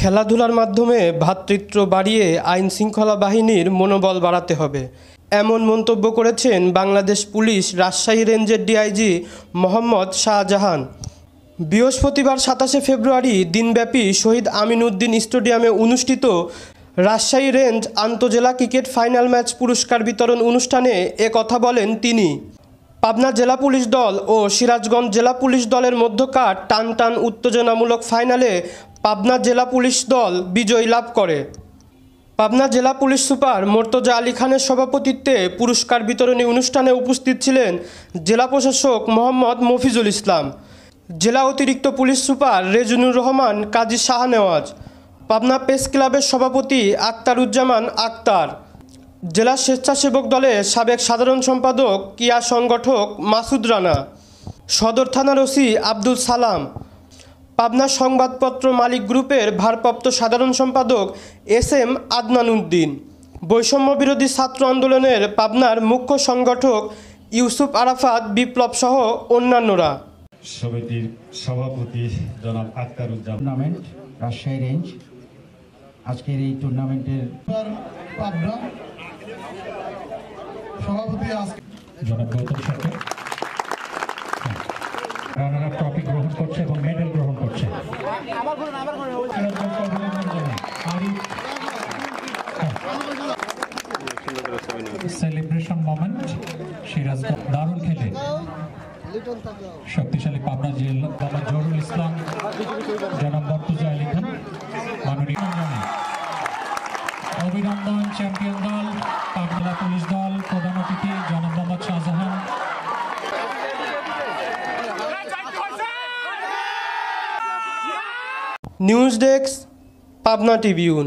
খেলাধুলার মাধ্যমে ভ্রাতৃত্ব বাড়িয়ে আইন শৃঙ্খলা বাহিনীর মনোবল বাড়াতে হবে, এমন মন্তব্য করেছেন বাংলাদেশ পুলিশ রাজশাহী রেঞ্জের ডিআইজি মোহাম্মদ শাহজাহান। বৃহস্পতিবার 27 ফেব্রুয়ারি দিনব্যাপী শহীদ আমিনউদ্দিন স্টেডিয়ামে অনুষ্ঠিত রাজশাহী রেঞ্জ আন্তজেলা ক্রিকেট ফাইনাল ম্যাচ পুরস্কার বিতরণ অনুষ্ঠানে কথা বলেন তিনি। পাবনা জেলা পুলিশ দল ও সিরাজগঞ্জ জেলা পুলিশ দলের মধ্যকার টান উত্তেজনামূলক ফাইনালে পাবনা জেলা পুলিশ দল বিজয় লাভ করে। পাবনা জেলা পুলিশ সুপার মোর্তজা আলী খানের সভাপতিত্বে পুরস্কার বিতরণী অনুষ্ঠানে উপস্থিত ছিলেন জেলা প্রশাসক মোহাম্মদ মফিজুল ইসলাম, জেলা অতিরিক্ত পুলিশ সুপার রেজনুর রহমান কাজী শাহনেওয়াজ, পাবনা প্রেস ক্লাবের সভাপতি আক্তারুজ্জামান আক্তার, জেলা স্বেচ্ছাসেবক দলের সাবেক সাধারণ সম্পাদক কিয়া সংগঠক মাসুদ রানা, সদর থানার ওসি আব্দুল সালাম, পাবনা সংবাদপত্র মালিক গ্রুপের ভারপ্রাপ্ত সাধারণ সম্পাদক SM আদনান উদ্দিন, বৈষম্য বিরোধী ছাত্র আন্দোলনের পাবনার মুখ্য সংগঠক ইউসুফ আরাফাত বিপ্লব সহ অন্যান্যরা। সমিতির সভাপতি জনাব আক্তারুজ্জামান, রাজশাহী রেঞ্জ আজকের এই টুর্নামেন্টের পাবনা সভাপতি জনাব গৌতম সরকার রানার আপ ট্রফি গ্রহণ করছে এবং মেডেল গ্রহণ করছে। সেলিব্রেশন মোমেন্ট সিরাজ দারুণ খেলে শক্তিশালী পাবনা জেলা জনাব জহুরুল ইসলাম, জনাব মোর্তজা আলী খান, মাননীয় অভিনন্দন চ্যাম্পিয়ন দল পাবনা পুলিশ দল, প্রধান অতিথি জনাব Mohammad Shahjahan. News desk, Pabna Tribune.